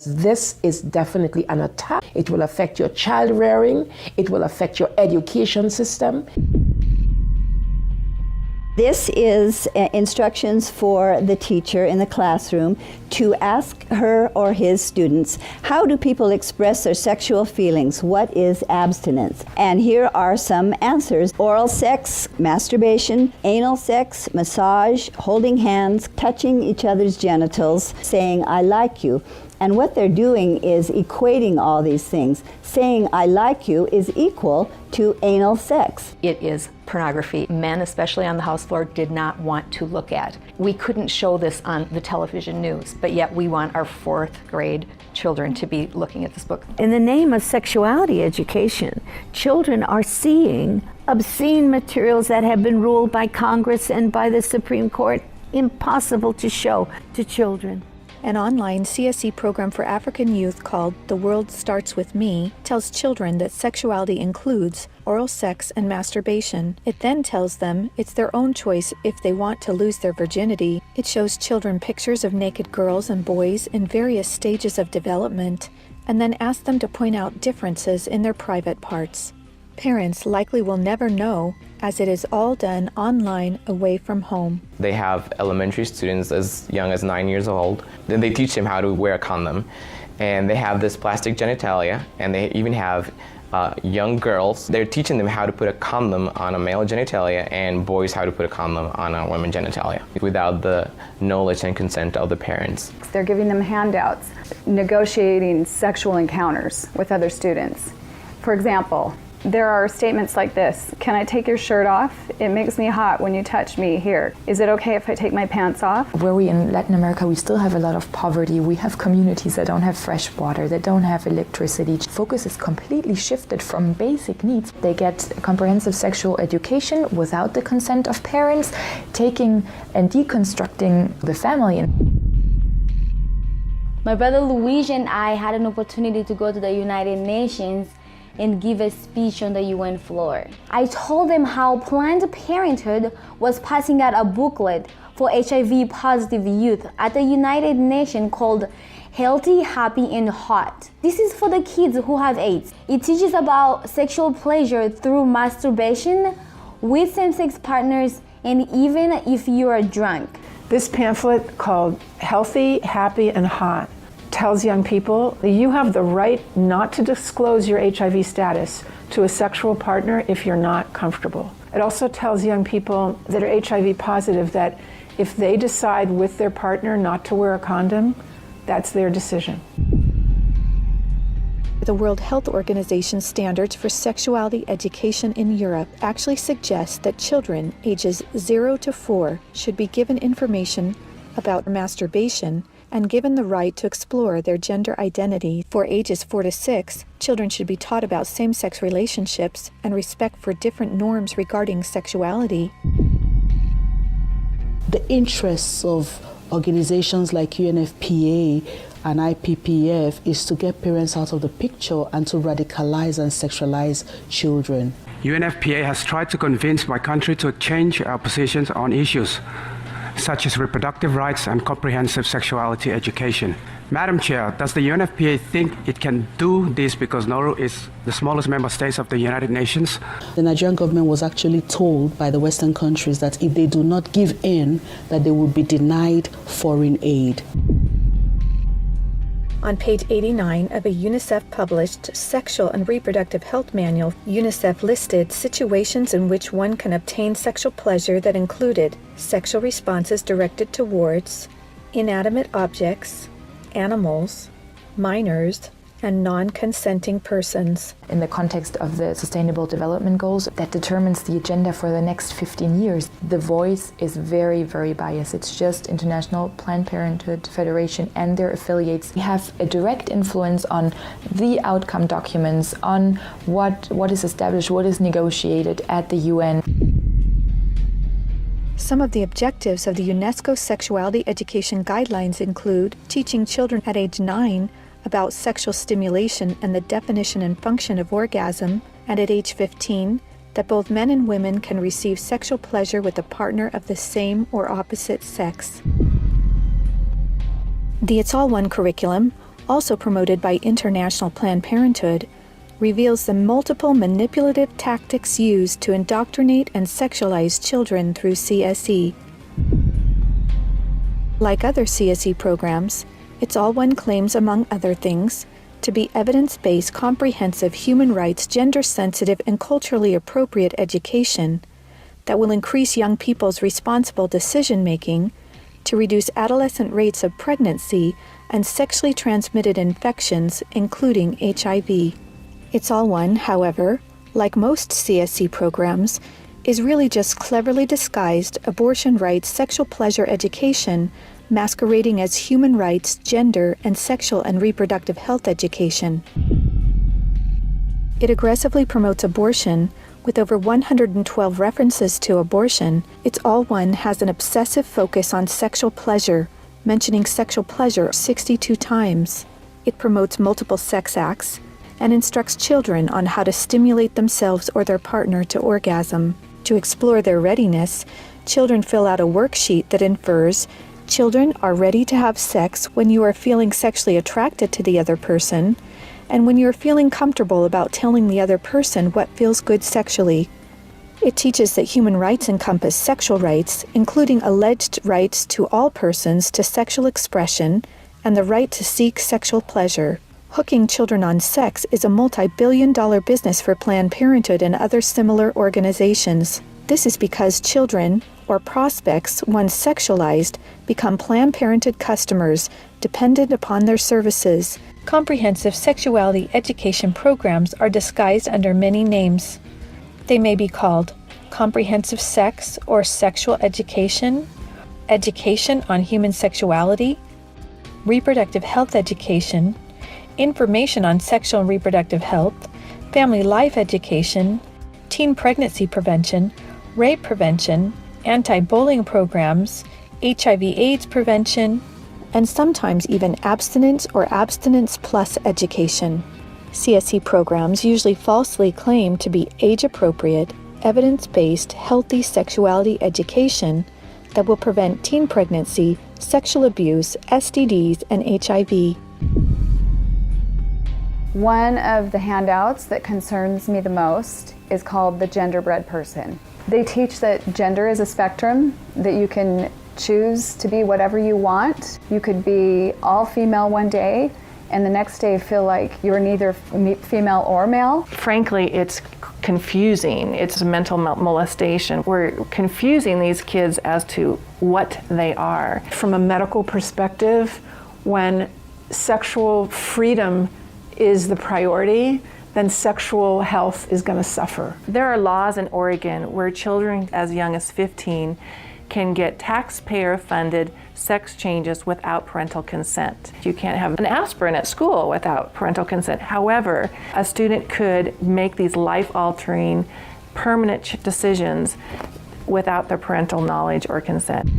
This is definitely an attack. It will affect your child rearing. It will affect your education system. This is instructions for the teacher in the classroom to ask her or his students, how do people express their sexual feelings? What is abstinence? And here are some answers. Oral sex, masturbation, anal sex, massage, holding hands, touching each other's genitals, saying, I like you. And what they're doing is equating all these things. Saying, I like you is equal to anal sex. It is pornography. Men, especially on the house floor, did not want to look at. We couldn't show this on the television news, but yet we want our 4th grade children to be looking at this book. In the name of sexuality education, children are seeing obscene materials that have been ruled by Congress and by the Supreme Court impossible to show to children. An online CSE program for African youth called The World Starts With Me tells children that sexuality includes oral sex and masturbation. It then tells them it's their own choice if they want to lose their virginity. It shows children pictures of naked girls and boys in various stages of development, and then asks them to point out differences in their private parts. Parents likely will never know, as it is all done online away from home. They have elementary students as young as 9 years old. Then they teach them how to wear a condom. And they have this plastic genitalia, and they even have young girls. They're teaching them how to put a condom on a male genitalia and boys how to put a condom on a women's genitalia without the knowledge and consent of the parents. They're giving them handouts, negotiating sexual encounters with other students. For example, there are statements like this: can I take your shirt off? It makes me hot when you touch me here. Is it okay if I take my pants off? Where we in Latin America, we still have a lot of poverty. We have communities that don't have fresh water, that don't have electricity. Focus is completely shifted from basic needs. They get comprehensive sexual education without the consent of parents, taking and deconstructing the family. My brother Luigi and I had an opportunity to go to the United Nations and give a speech on the UN floor. I told them how Planned Parenthood was passing out a booklet for HIV positive youth at the United Nations called Healthy, Happy and Hot. This is for the kids who have AIDS. It teaches about sexual pleasure through masturbation with same-sex partners and even if you are drunk. This pamphlet called Healthy, Happy and Hot tells young people that you have the right not to disclose your HIV status to a sexual partner if you're not comfortable. It also tells young people that are HIV positive that if they decide with their partner not to wear a condom, that's their decision. The World Health Organization standards for sexuality education in Europe actually suggest that children ages 0 to 4 should be given information about masturbation and given the right to explore their gender identity. For ages 4 to 6, children should be taught about same-sex relationships and respect for different norms regarding sexuality. The interests of organizations like UNFPA and IPPF is to get parents out of the picture and to radicalize and sexualize children. UNFPA has tried to convince my country to change our positions on issues such as reproductive rights and comprehensive sexuality education. Madam Chair, does the UNFPA think it can do this because Nauru is the smallest member state of the United Nations? The Nigerian government was actually told by the Western countries that if they do not give in, that they will be denied foreign aid. On page 89 of a UNICEF-published Sexual and Reproductive Health Manual, UNICEF listed situations in which one can obtain sexual pleasure that included sexual responses directed towards inanimate objects, animals, minors, and non-consenting persons. In the context of the Sustainable Development Goals that determines the agenda for the next 15 years, the voice is very, very biased. It's just International Planned Parenthood Federation and their affiliates have a direct influence on the outcome documents, on what is established, what is negotiated at the UN. Some of the objectives of the UNESCO Sexuality Education Guidelines include teaching children at age 9 about sexual stimulation and the definition and function of orgasm, and at age 15, that both men and women can receive sexual pleasure with a partner of the same or opposite sex. The It's All One curriculum also promoted by International Planned Parenthood, reveals the multiple manipulative tactics used to indoctrinate and sexualize children through CSE. Like other CSE programs, It's All One claims, among other things, to be evidence-based, comprehensive, human rights, gender-sensitive, and culturally appropriate education that will increase young people's responsible decision-making, to reduce adolescent rates of pregnancy and sexually transmitted infections, including HIV. It's All One, however, like most CSE programs, is really just cleverly disguised abortion rights, sexual pleasure education, masquerading as human rights, gender, and sexual and reproductive health education. It aggressively promotes abortion. With over 112 references to abortion, It's All One has an obsessive focus on sexual pleasure, mentioning sexual pleasure 62 times. It promotes multiple sex acts and instructs children on how to stimulate themselves or their partner to orgasm. To explore their readiness, children fill out a worksheet that infers children are ready to have sex when you are feeling sexually attracted to the other person, and when you're feeling comfortable about telling the other person what feels good sexually. It teaches that human rights encompass sexual rights, including alleged rights to all persons to sexual expression and the right to seek sexual pleasure. Hooking children on sex is a multi-billion-dollar business for Planned Parenthood and other similar organizations. This is because children, or prospects, once sexualized, become Planned Parenthood customers, dependent upon their services. Comprehensive sexuality education programs are disguised under many names. They may be called comprehensive sex or sexual education, education on human sexuality, reproductive health education, information on sexual and reproductive health, family life education, teen pregnancy prevention, rape prevention, anti-bullying programs, HIV/AIDS prevention, and sometimes even abstinence or abstinence plus education. CSE programs usually falsely claim to be age-appropriate, evidence-based, healthy sexuality education that will prevent teen pregnancy, sexual abuse, STDs, and HIV. One of the handouts that concerns me the most is called the Genderbread Person. They teach that gender is a spectrum, that you can choose to be whatever you want. You could be all female one day and the next day feel like you're neither female or male. Frankly, it's confusing. It's mental molestation. We're confusing these kids as to what they are. From a medical perspective, when sexual freedom is the priority, then sexual health is going to suffer. There are laws in Oregon where children as young as 15 can get taxpayer-funded sex changes without parental consent. You can't have an aspirin at school without parental consent. However, a student could make these life-altering, permanent decisions without their parental knowledge or consent.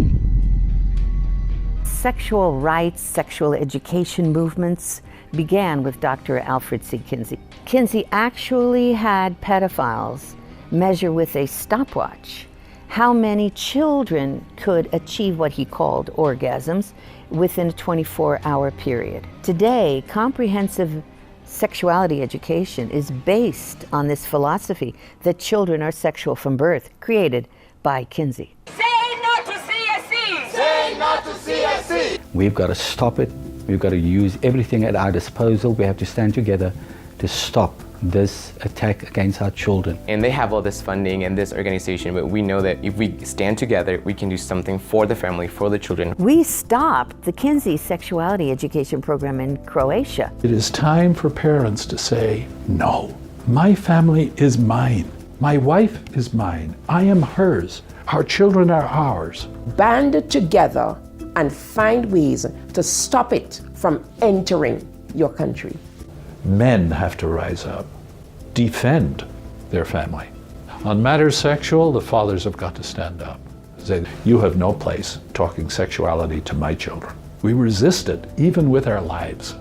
Sexual rights, sexual education movements began with Dr. Alfred C. Kinsey. Kinsey actually had pedophiles measure with a stopwatch how many children could achieve what he called orgasms within a 24-hour period. Today, comprehensive sexuality education is based on this philosophy that children are sexual from birth, created by Kinsey. Say no to CSE! Say no to CSE! We've got to stop it. We've got to use everything at our disposal. We have to stand together to stop this attack against our children. And they have all this funding and this organization, but we know that if we stand together, we can do something for the family, for the children. We stopped the Kinsey sexuality education program in Croatia. It is time for parents to say, no, my family is mine. My wife is mine. I am hers. Our children are ours. Band together and find ways to stop it from entering your country. Men have to rise up, defend their family. On matters sexual, the fathers have got to stand up. Say, you have no place talking sexuality to my children. We resist it, even with our lives,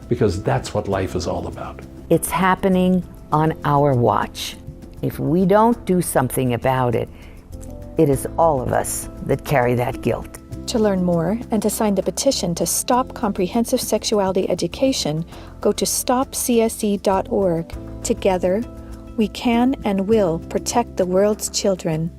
because that's what life is all about. It's happening on our watch. If we don't do something about it, it is all of us that carry that guilt. To learn more and to sign the petition to stop comprehensive sexuality education, go to stopcsc.org. Together, we can and will protect the world's children.